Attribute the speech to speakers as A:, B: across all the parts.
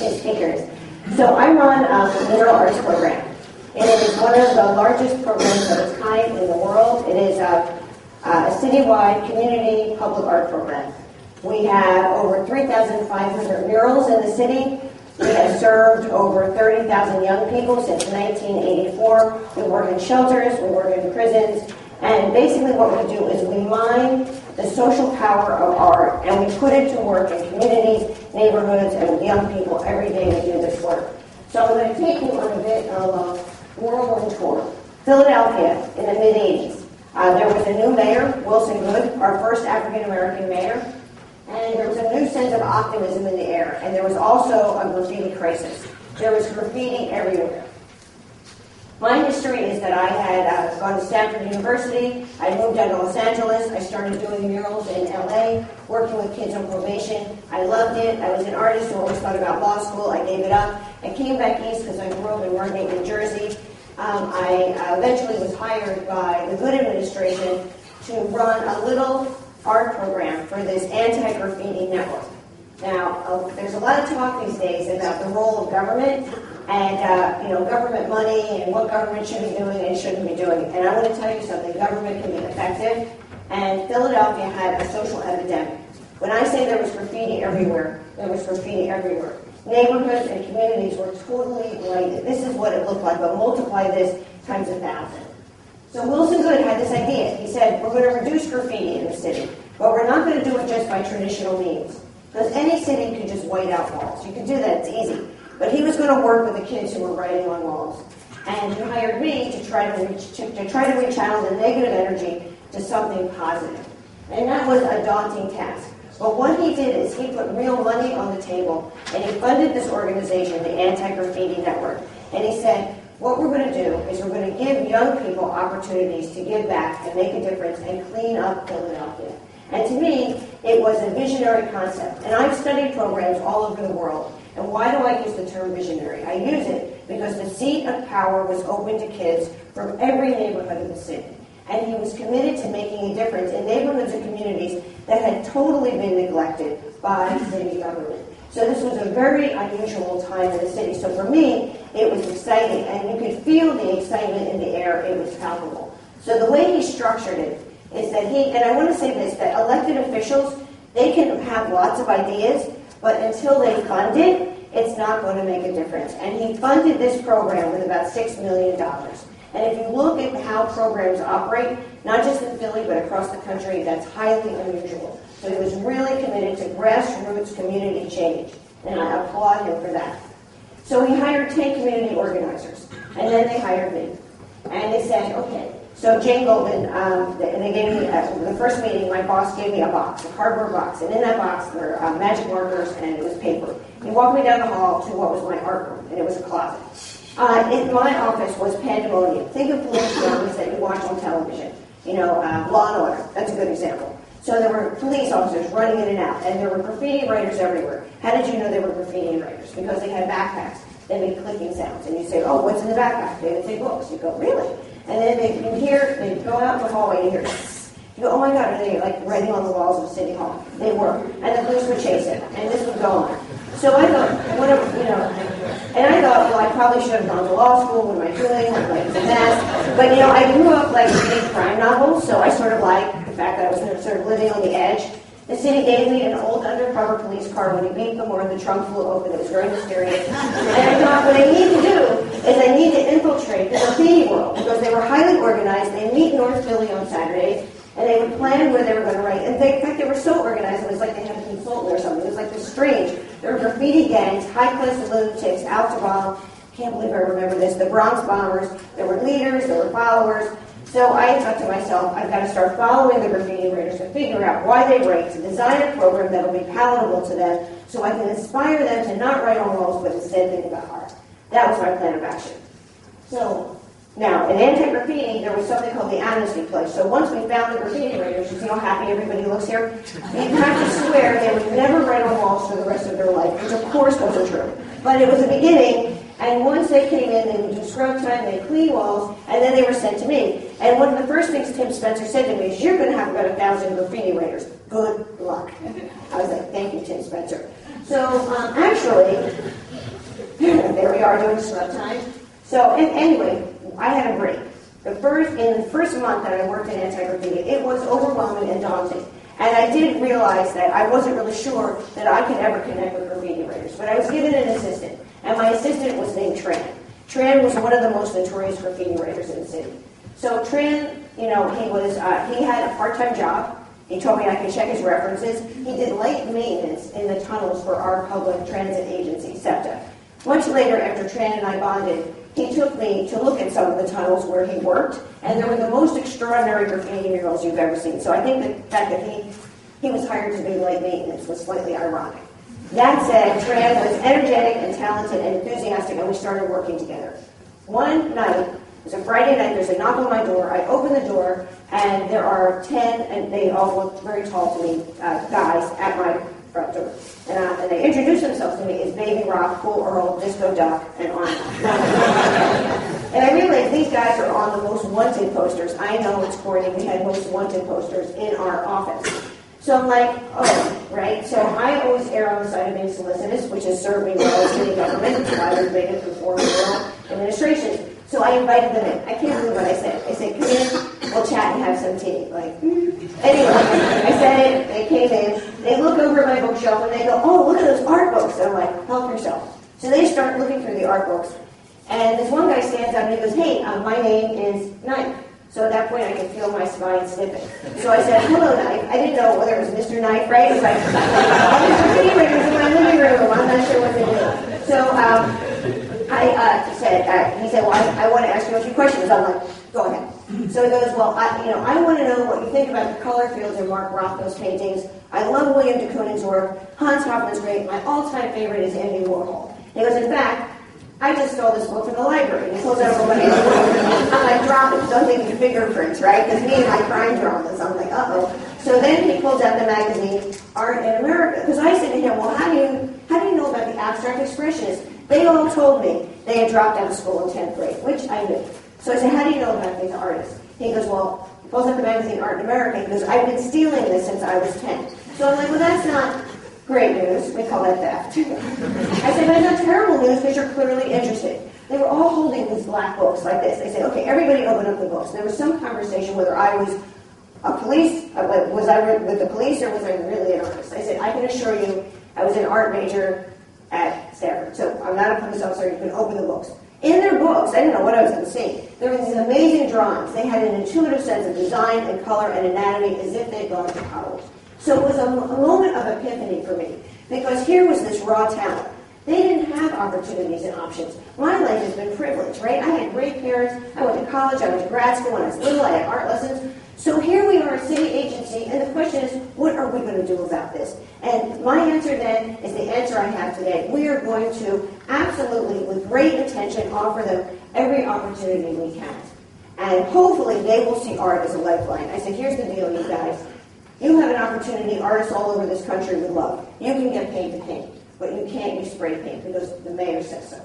A: two speakers. So I run the Mural Arts Program. It is one of the largest programs of its kind in the world. It is a citywide community public art program. We have over 3,500 murals in the city. We have served over 30,000 young people since 1984. We work in shelters, we work in prisons, and basically what we do is we mine the social power of art and we put it to work in communities, neighborhoods, and with young people every day we do this work. So I'm going to take you on a bit of a whirlwind tour. Philadelphia in the mid-'80s. There was a new mayor, Wilson Good, our first African-American mayor. And there was a new sense of optimism in the air. And there was also a graffiti crisis. There was graffiti everywhere. My history is that I had gone to Stanford University. I moved out to Los Angeles. I started doing murals in LA, working with kids on probation. I loved it. I was an artist who always thought about law school. I gave it up. I came back east because I grew up in Margate, New Jersey. I eventually was hired by the Good administration to run a little art program for this anti-graffiti network. Now, there's a lot of talk these days about the role of government and government money and what government should be doing and shouldn't be doing. And I want to tell you something, government can be effective, and Philadelphia had a social epidemic. When I say there was graffiti everywhere, there was graffiti everywhere. Neighborhoods and communities were totally blighted. This is what it looked like, but multiply this times 1,000. So Wilson Good had this idea. He said, we're going to reduce graffiti in the city, but we're not going to do it just by traditional means. Because any city could just white out walls. You can do that, it's easy. But he was going to work with the kids who were writing on walls. And he hired me to try to rechannel the negative energy to something positive. And that was a daunting task. But what he did is he put real money on the table, and he funded this organization, the Anti-Graffiti Network. And he said, what we're going to do is we're going to give young people opportunities to give back and make a difference and clean up Philadelphia. And to me, it was a visionary concept. And I've studied programs all over the world. And why do I use the term visionary? I use it because the seat of power was open to kids from every neighborhood of the city. And he was committed to making a difference in neighborhoods and communities that had totally been neglected by city government. So this was a very unusual time in the city. So for me, it was exciting, and you could feel the excitement in the air. It was palpable. So the way he structured it is that and I want to say this, that elected officials, they can have lots of ideas, but until they fund it, it's not going to make a difference. And he funded this program with about $6 million. And if you look at how programs operate, not just in Philly, but across the country, that's highly unusual. So he was really committed to grassroots community change, and I applaud him for that. So he hired 10 community organizers, and then they hired me. And they said, okay, so Jane Goldman, and they gave me, the first meeting, my boss gave me a box, a cardboard box, and in that box were magic markers, and it was paper. He walked me down the hall to what was my art room, and it was a closet. In my office was pandemonium. Think of police dramas that you watch on television. Law and Order, that's a good example. So there were police officers running in and out, and there were graffiti writers everywhere. How did you know they were graffiti writers? Because they had backpacks. They made clicking sounds, and you say, oh, what's in the backpack? They would say books. You go, really? And then they'd go out in the hallway, and you hear, you go, oh my God, are they like writing on the walls of City Hall? They were. And the police would chase it, and this would go on. So I thought, well, I probably should have gone to law school. What am I doing? I'm like, it's a mess. But, I grew up like reading crime novels, so I sort of liked the fact that I was sort of living on the edge. The city gave me an old undercover police car. When you beat them or the trunk flew open, it was very mysterious. And I thought, what I need to do is I need to infiltrate the graffiti world, because they were highly organized. They meet in North Philly on Saturdays, and they would plan where they were going to write. And in fact, they were so organized, it was like they had a consultant or something. It was like this strange. There were graffiti gangs, high-class lunatics, out to bomb. Can't believe I remember this. The Bronx Bombers. There were leaders, there were followers. So I thought to myself, I've got to start following the graffiti writers to figure out why they write, to design a program that will be palatable to them, so I can inspire them to not write on walls, but instead think about art. That was my plan of action. So now, in anti-graffiti, there was something called the amnesty pledge. So once we found the graffiti writers, you see how happy everybody looks here? You have to swear they would never write on walls for the rest of their life, which of course wasn't true. But it was a beginning. And once they came in, they would do scrub time, they'd clean walls, and then they were sent to me. And one of the first things Tim Spencer said to me is, you're going to have about 1,000 graffiti writers. Good luck. I was like, thank you, Tim Spencer. So actually, we are doing scrub time. So anyway, I had a break. In the first month that I worked in anti-graffiti, it was overwhelming and daunting. And I did realize that I wasn't really sure that I could ever connect with graffiti writers. But I was given an assistant, and my assistant was named Tran. Tran was one of the most notorious graffiti writers in the city. So Tran, he had a part-time job. He told me I could check his references. He did light maintenance in the tunnels for our public transit agency, SEPTA. Much later, after Tran and I bonded, he took me to look at some of the tunnels where he worked, and they were the most extraordinary graffiti murals you've ever seen. So I think the fact that he was hired to do light maintenance was slightly ironic. That said, Tran was energetic and talented and enthusiastic, and we started working together. One night, it was a Friday night, there's a knock on my door. I open the door, and there are 10, and they all look very tall to me, guys at my front door. And they introduce themselves to me as Baby Rock, Cool Earl, Disco Duck, and on. And I realized these guys are on the most wanted posters. I know it's corny, we had most wanted posters in our office. So I'm like, oh, right? So I always err on the side of being solicitous, which has served me well in city government. I've been through 4 mural administrations. So I invited them in. I can't believe what I said. I said, come in, we'll chat and have some tea. Anyway, I said it, they came in, they look over at my bookshelf and they go, oh, look at those art books. And I'm like, help yourself. So they start looking through the art books. And this one guy stands up and he goes, hey, my name is Knife. So at that point I could feel my spine sniffing. So I said, hello, Knife. I didn't know whether it was Mr. Knife, right? It was like, all these graffiti writers in my living room. I'm not sure what to do. So he said, well, I want to ask you a few questions. I'm like, go ahead. So he goes, well, I want to know what you think about the color fields in Mark Rothko's paintings. I love William de Kooning's work. Hans Hofmann's great. My all-time favorite is Andy Warhol. He goes, in fact, I just stole this book from the library. He pulls out a book and I'm like, drop it. Don't think your fingerprints, right? Because me and my crime dramas. I'm like, uh-oh. So then he pulls out the magazine, Art in America. Because I said to him, well, how do you know about the abstract expressionists? They all told me they had dropped out of school in 10th grade, which I knew. So I said, how do you know about these artists? He goes, well, he pulls out the magazine Art in America. He goes, I've been stealing this since I was 10. So I'm like, well, that's not great news. We call that theft. I said, that's not terrible news because you're clearly interested. They were all holding these black books like this. They said, okay, everybody open up the books. There was some conversation whether I was was I with the police or was I really an artist? I said, I can assure you I was an art major at Stanford. So I'm not a police officer. You can open the books. In their books, I didn't know what I was going to see. There were these amazing drawings. They had an intuitive sense of design and color and anatomy as if they'd gone to college. So it was a moment of epiphany for me because here was this raw talent. They didn't have opportunities and options. My life has been privileged, right? I had great parents. I went to college. I went to grad school when I was little. I had art lessons. So here we are, a city agency, and the question is, what are we going to do about this? And my answer then is the answer I have today. We are going to absolutely, with great intention, offer them every opportunity we can. And hopefully they will see art as a lifeline. I said, here's the deal, you guys. You have an opportunity artists all over this country would love. You can get paid to paint, but you can't use spray paint because the mayor says so.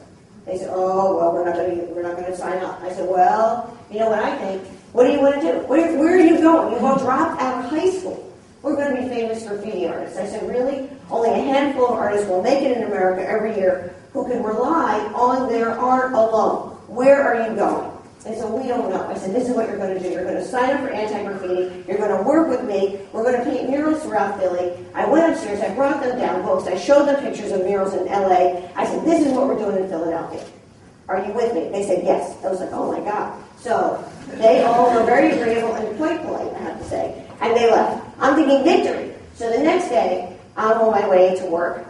A: They said, oh, well, we're not going to sign up. I said, well, you know what I think? What do you want to do? Where are you going? You've all dropped out of high school. We're going to be famous graffiti artists. I said, really? Only a handful of artists will make it in America every year who can rely on their art alone. Where are you going? And so we don't know. I said, this is what you're going to do. You're going to sign up for anti-graffiti. You're going to work with me. We're going to paint murals throughout Philly. I went upstairs. I brought them down books. I showed them pictures of murals in L.A. I said, this is what we're doing in Philadelphia. Are you with me? They said, yes. I was like, oh, my God. So they all were very agreeable and quite polite, I have to say. And they left. I'm thinking victory. So the next day, I'm on my way to work.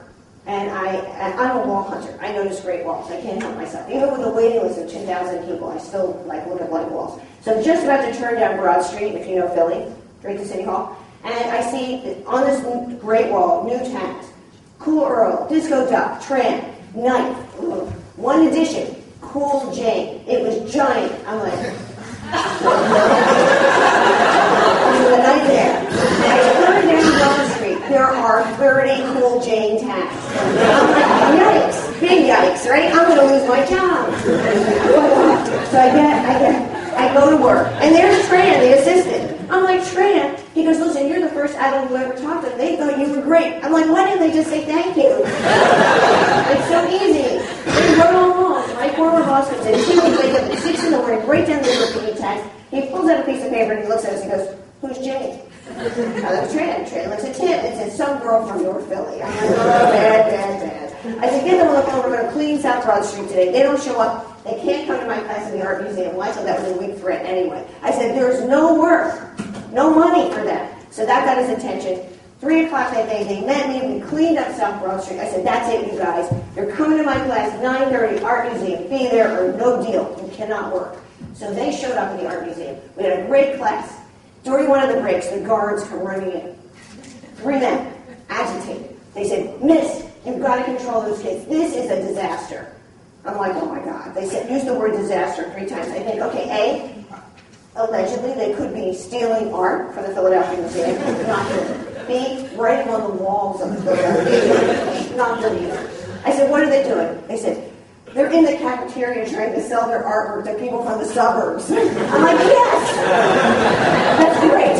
A: And I'm a wall hunter. I notice great walls. I can't help myself. Even with a waiting list of 2,000 people, I still look at blank walls. So I'm just about to turn down Broad Street, if you know Philly, straight to City Hall. And I see on this great wall, new tags. Cool Earl, Disco Duck, Tran, Knife, one edition, Cool Jane. It was giant. I'm like, the night there. I turned down Broad Street. There are 30 Cool Jane tags. I'm like, yikes, big yikes, right? I'm going to lose my job. So I go to work, and there's Tran, the assistant. I'm like, Tran. He goes, listen, you're the first adult who ever talked to them. They thought you were great. I'm like, why didn't they just say thank you? It's so easy. They wrote all along. clean South Broad Street today. They don't show up. They can't come to my class in the art museum. Well, I thought that was a weak threat anyway. I said, there's no work, no money for them. So that got his attention. 3 o'clock that day, they met me. We cleaned up South Broad Street. I said, that's it, you guys. You're coming to my class, 9:30, art museum. Be there or no deal. You cannot work. So they showed up at the art museum. We had a great class. During one of the breaks, the guards come running in. 3 men, agitated. They said, Miss, you've got to control those kids. This is a disaster. I'm like, oh my God. They said, use the word disaster 3 times. I think, okay, A, allegedly they could be stealing art from the Philadelphia Museum. Not good. B, writing on the walls of the Philadelphia Museum. Not good either. I said, what are they doing? They said, they're in the cafeteria trying to sell their artwork to people from the suburbs. I'm like, yes! That's great.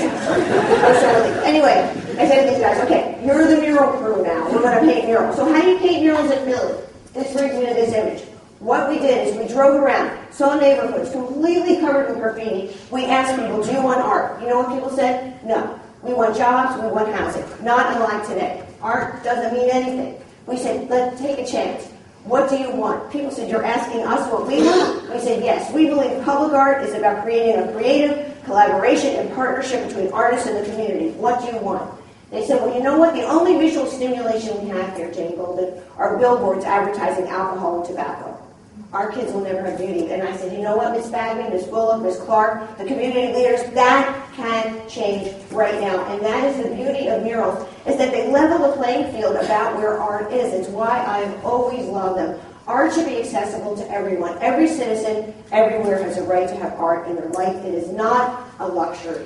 A: Anyway, I said to these guys, okay, you're the mural crew now. We're going to paint murals. So how do you paint murals in Philly? This brings me to this image. What we did is we drove around, saw neighborhoods completely covered with graffiti. We asked people, do you want art? You know what people said? No. We want jobs, we want housing. Not unlike today. Art doesn't mean anything. We said, let's take a chance. What do you want? People said, you're asking us what we want? We said, yes. We believe public art is about creating a creative collaboration and partnership between artists and the community. What do you want? They said, well, you know what? The only visual stimulation we have here, Jane Golden, are billboards advertising alcohol and tobacco. Our kids will never have beauty. And I said, you know what, Miss Bagman, Miss Bullock, Miss Clark, the community leaders, that can change right now. And that is the beauty of murals, is that they level the playing field about where art is. It's why I've always loved them. Art should be accessible to everyone. Every citizen, everywhere has a right to have art in their life. It is not a luxury.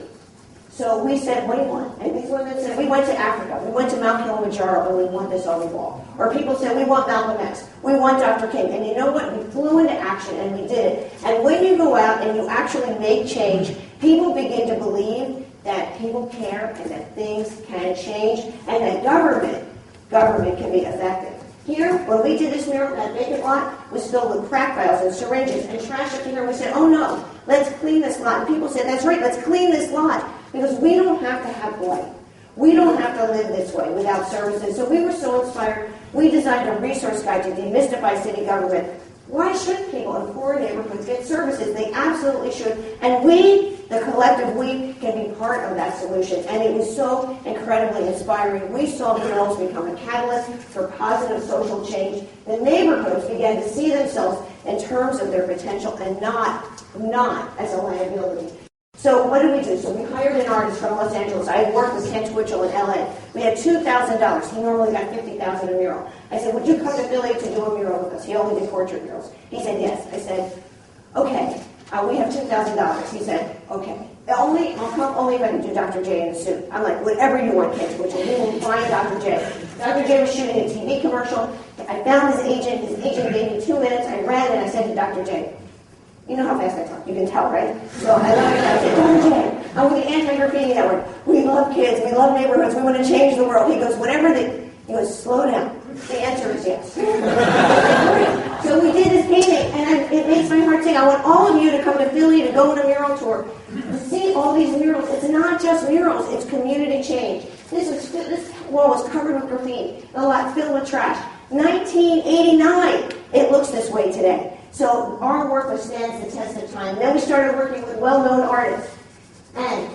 A: So we said, what do you want? And these women said, we went to Africa. We went to Mount Kilimanjaro, and we want this on the wall. Or people said, we want Malcolm X. We want Dr. King. And you know what? We flew into action, and we did it. And when you go out and you actually make change, people begin to believe that people care and that things can change and that government can be effective. Here, when we did this mural, that vacant lot was filled with crack vials and syringes and trash up here. We said, oh no, let's clean this lot. And people said, that's right, let's clean this lot. Because we don't have to have light. We don't have to live this way without services. So we were so inspired, we designed a resource guide to demystify city government. Why should people in poor neighborhoods get services? They absolutely should. And we, the collective we, can be part of that solution. And it was so incredibly inspiring. We saw murals become a catalyst for positive social change. The neighborhoods began to see themselves in terms of their potential and not as a liability. So what did we do? So we hired an artist from Los Angeles. I had worked with Ken Twitchell in LA. We had $2,000. He normally got $50,000 a mural. I said, would you come to Philly to do a mural with us? He only did portrait murals. He said, yes. I said, okay, we have $2,000. He said, okay. I'll come only if I can do Dr. J in a suit. I'm like, whatever you want, Ken Twitchell. We will find Dr. J. Dr. J was shooting a TV commercial. I found his agent. His agent gave me 2 minutes. I ran and I said to Dr. J, you know how fast I talk. You can tell, right? So I love it. I said, Dr. J, I'm with the Anti-Graffiti Network. We love kids. We love neighborhoods. We want to change the world. He goes, he goes, slow down. The answer is yes. So we did this painting, and it makes my heart sing. I want all of you to come to Philly to go on a mural tour, to see all these murals. It's not just murals. It's community change. This wall was covered with graffiti, a lot filled with trash. 1989. It looks this way today. So our work stands the test of time. Then we started working with well-known artists. And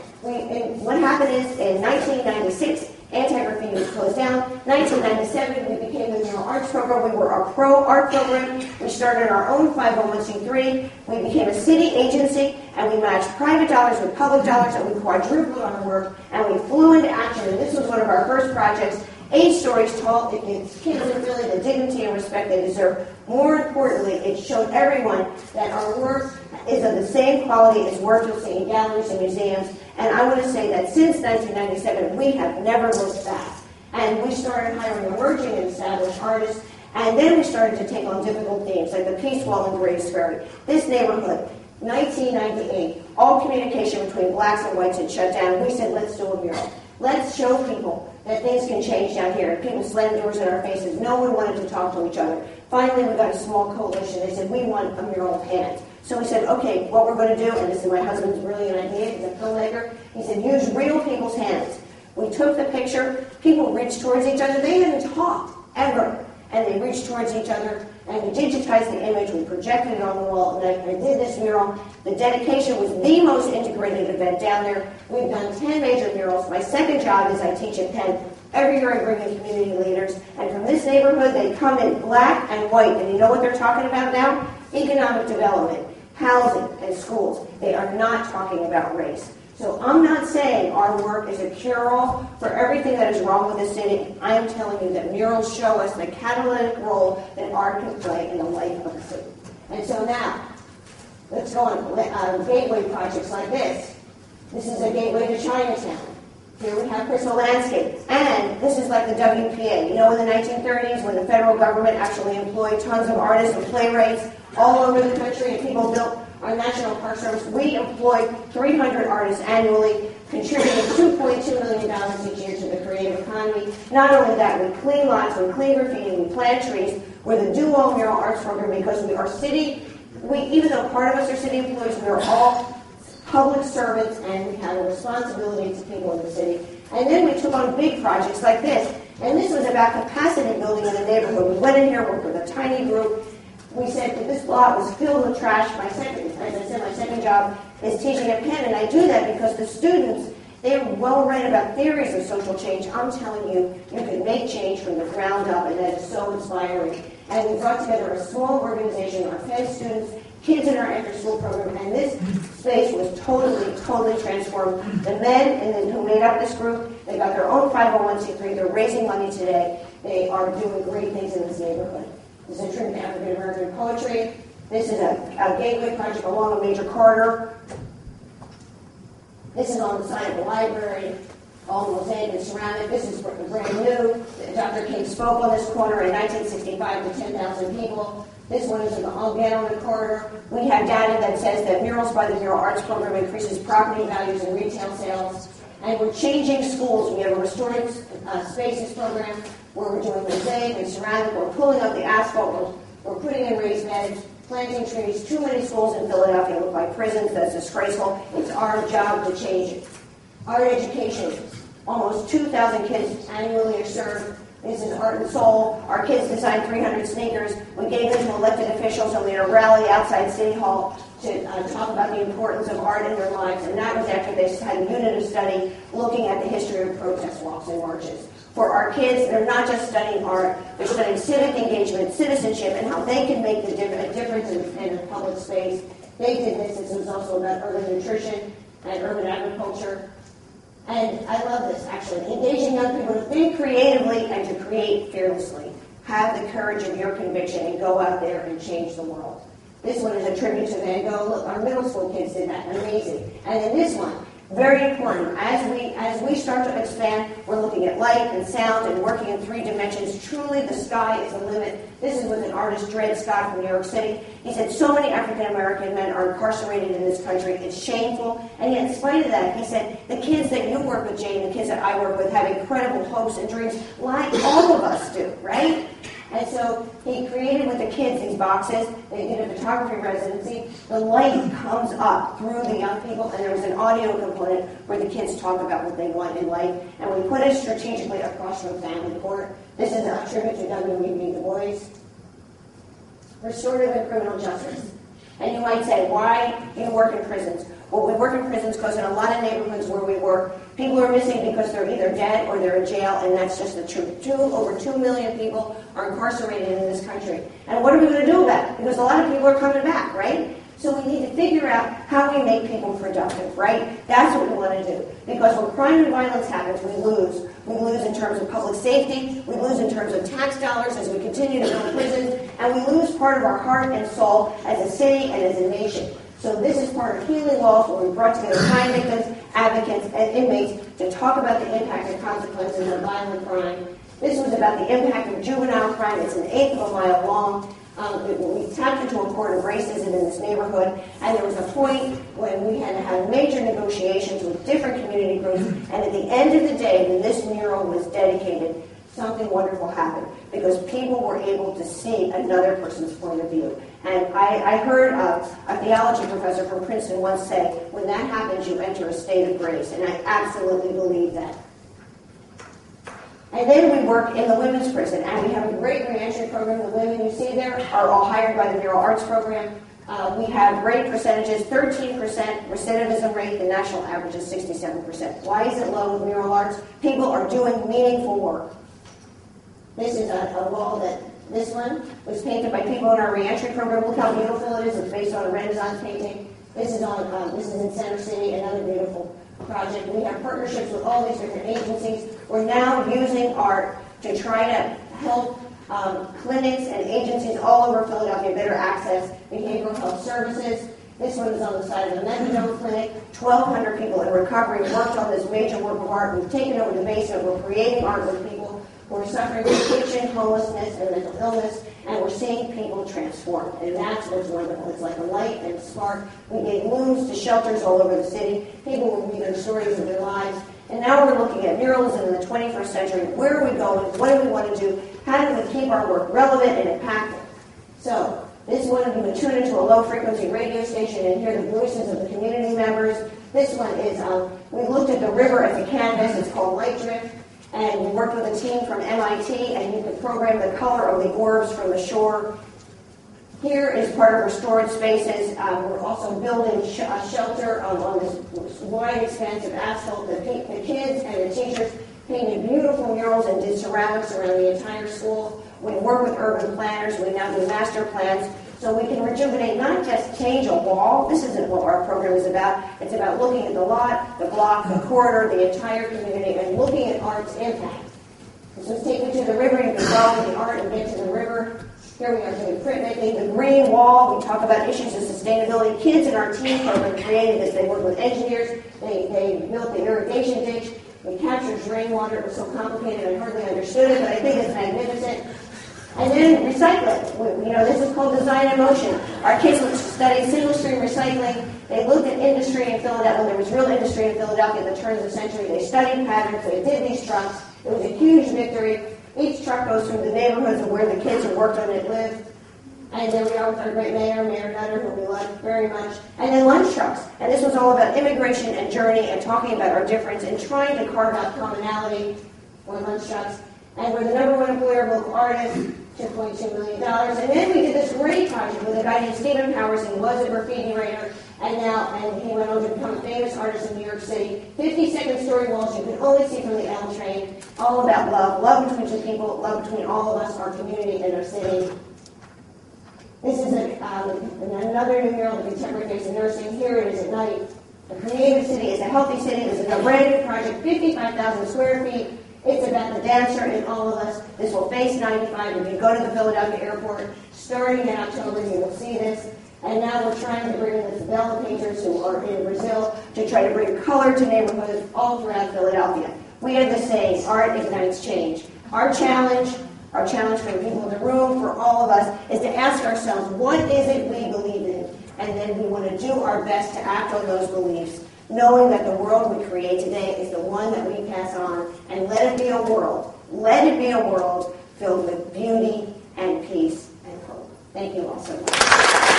A: what happened is, in 1996, Anti-Graffiti was closed down. 1997, we became the Mural Arts Program. We were our pro art program. We started our own 501c3. We became a city agency, and we matched private dollars with public dollars, and we quadrupled our work, and we flew into action. And this was one of our first projects. 8 stories tall. It gives kids in Philly the dignity and respect they deserve. More importantly, it showed everyone that our work is of the same quality as work you'll see in galleries and museums. And I want to say that since 1997, we have never looked back. And we started hiring emerging and established artists. And then we started to take on difficult themes, like the Peace Wall in Graves Ferry. This neighborhood, 1998, all communication between blacks and whites had shut down. We said, let's do a mural. Let's show people that things can change down here. People slammed doors in our faces. No one wanted to talk to each other. Finally, we got a small coalition. They said, we want a mural of hands. So we said, okay, what we're going to do, and this is my husband's brilliant idea, he's a filmmaker, he said, use real people's hands. We took the picture. People reached towards each other. They hadn't talked, ever. And they reached towards each other. and we digitized the image, we projected it on the wall, and I did this mural. The dedication was the most integrated event down there. We've done 10 major murals. My second job is I teach at Penn. Every year I bring in community leaders, and from this neighborhood, they come in black and white, and you know what they're talking about now? Economic development, housing, and schools. They are not talking about race. So I'm not saying our work is a cure-all for everything that is wrong with the city. I am telling you that murals show us the catalytic role that art can play in the life of the city. And so now, let's go on gateway projects like this. This is a gateway to Chinatown. Here we have Crystal Landscape. And this is like the WPA. You know, in the 1930s, when the federal government actually employed tons of artists and playwrights all over the country, and people built our National Park Service, we employ 300 artists annually, contributing $2.2 million each year to the creative economy. Not only that, we clean lots, we clean graffiti, we plant trees. We're the Duo Mural Arts Program because we are city, even though part of us are city employees, we are all public servants, and we have a responsibility to people in the city. And then we took on big projects like this. And this was about capacity building in the neighborhood. We went in here, worked with a tiny group. We said that this block was filled with trash. My second job is teaching at Penn, and I do that because the students, they're well read about theories of social change. I'm telling you, you can make change from the ground up, and that is so inspiring. And we brought together a small organization, our Penn students, kids in our after-school program, and this space was totally transformed. The men who made up this group, they got their own 501c3. They're raising money today. They are doing great things in this neighborhood. This is a tribute to African American poetry. This is a gateway project along a major corridor. This is on the side of the library, all mosaic and ceramic. This is brand new. Dr. King spoke on this corner in 1965 to 10,000 people. This one is again on the corridor. We have data that says that Murals by the Mural Arts Program increases property values and retail sales. And we're changing schools. We have a restoring spaces program where we're doing mosaic and ceramic. We're pulling up the asphalt. We're putting in raised beds, planting trees. Too many schools in Philadelphia look like prisons. That's disgraceful. It's our job to change it. Art education. Almost 2,000 kids annually are served. This is Art and Soul. Our kids designed 300 sneakers. We gave them to elected officials, and we had a rally outside City Hall to talk about the importance of art in their lives. And that was after they had a unit of study looking at the history of protest walks and marches. For our kids, they're not just studying art, they're studying civic engagement, citizenship, and how they can make a difference in a public space. They did this. This was also about urban nutrition and urban agriculture. And I love this, actually. Engaging young people to think creatively and to create fearlessly. Have the courage of your conviction and go out there and change the world. This one is a tribute to Van Gogh. Look, our middle school kids did that. Amazing. And then this one, very important. As we start to expand, we're looking at light and sound and working in 3 dimensions. Truly, the sky is the limit. This is with an artist, Dred Scott from New York City. He said, so many African-American men are incarcerated in this country. It's shameful. And yet, in spite of that, he said, the kids that you work with, Jane, the kids that I work with, have incredible hopes and dreams like all of us do, right? And so he created with the kids these boxes. They did a photography residency. The light comes up through the young people, and there was an audio component where the kids talk about what they want in life. And we put it strategically across from Family Court. This is a tribute to W.E.B. Du Bois. Restorative and criminal justice. And you might say, why do you work in prisons? Well, we work in prisons because in a lot of neighborhoods where we work, people are missing because they're either dead or they're in jail, and that's just the truth. Over 2 million people are incarcerated in this country. And what are we going to do about it? Because a lot of people are coming back, right? So we need to figure out how we make people productive, right? That's what we want to do. Because when crime and violence happens, we lose. We lose in terms of public safety. We lose in terms of tax dollars as we continue to build prisons. And we lose part of our heart and soul as a city and as a nation. So this is part of Healing Walls, where we brought together crime victims, advocates, and inmates to talk about the impact and consequences of violent crime. This was about the impact of juvenile crime. It's 1/8 of a mile long. We tapped into a cord of racism in this neighborhood, and there was a point when we had to have major negotiations with different community groups, and at the end of the day, when this mural was dedicated, something wonderful happened, because people were able to see another person's point of view. And I heard a theology professor from Princeton once say, when that happens, you enter a state of grace, and I absolutely believe that. And then we work in the women's prison, and we have a great reentry program. The women you see there are all hired by the Mural Arts Program. We have great percentages, 13% recidivism rate. The national average is 67%. Why is it low with Mural Arts? People are doing meaningful work. This is a wall this one was painted by people in our reentry program. Look how beautiful it is. It's based on a Renaissance painting. This is in Center City, another beautiful project. We have partnerships with all these different agencies. We're now using art to try to help clinics and agencies all over Philadelphia better access behavioral health services. This one is on the side of the methadone clinic. 1,200 people in recovery worked on this major work of art. We've taken over the basement. We're creating art with people who are suffering from addiction, homelessness, and mental illness, and we're seeing people transform. And that's what's wonderful. It's like a light and a spark. We gave looms to shelters all over the city. People will read their stories of their lives. And now we're looking at muralism in the 21st century. Where are we going? What do we want to do? How do we keep our work relevant and impactful? So this one, you would tune into a low-frequency radio station and hear the voices of the community members. This one is, we looked at the river as a canvas. It's called Light Drift. And we worked with a team from MIT, and you can program the color of the orbs from the shore. Here is part of restored spaces. We're also building a shelter on this wide expanse of asphalt. The kids and the teachers painted beautiful murals and did ceramics around the entire school. We work with urban planners. We now do master plans. So we can rejuvenate, not just change a wall. This isn't what our program is about. It's about looking at the lot, the block, the corridor, the entire community, and looking at art's impact. So let's take you to the river. You can follow the art and get to the river. Here we are doing printmaking. The green wall, we talk about issues of sustainability. Kids in our teen program created this. They worked with engineers. They built the irrigation ditch. We captured rainwater. It was so complicated I hardly understood it, but I think it's magnificent. And then recycling. This is called design in motion. Our kids studied single-stream recycling. They looked at industry in Philadelphia. When there was real industry in Philadelphia at the turn of the century, they studied patterns. They did these trucks. It was a huge victory. Each truck goes through the neighborhoods of where the kids who worked on it lived. And there we are with our great mayor, Mayor Nutter, who we love very much. And then lunch trucks. And this was all about immigration and journey and talking about our difference and trying to carve out commonality for lunch trucks. And we're the #1 employer of local artists, $2.2 million. And then we did this great project with a guy named Stephen Powers, who was a graffiti writer, and he went on to become a famous artist in New York City. 52nd-story walls you can only see from the L train, all about love between two people, love between all of us, our community, and our city. This is another new mural, the Contemporary Face of Nursing. Here it is at night. A creative city is a healthy city. This is a brand new project, 55,000 square feet. It's about the dancer in all of us. This will face 95. If you go to the Philadelphia airport, starting in October, you will see this. And now we're trying to bring in the Bella painters who are in Brazil to try to bring color to neighborhoods all throughout Philadelphia. We have the saying, art ignites change. Our challenge for the people in the room, for all of us, is to ask ourselves, what is it we believe in? And then we want to do our best to act on those beliefs, knowing that the world we create today is the one that we pass on, and let it be a world filled with beauty and peace and hope. Thank you all so much.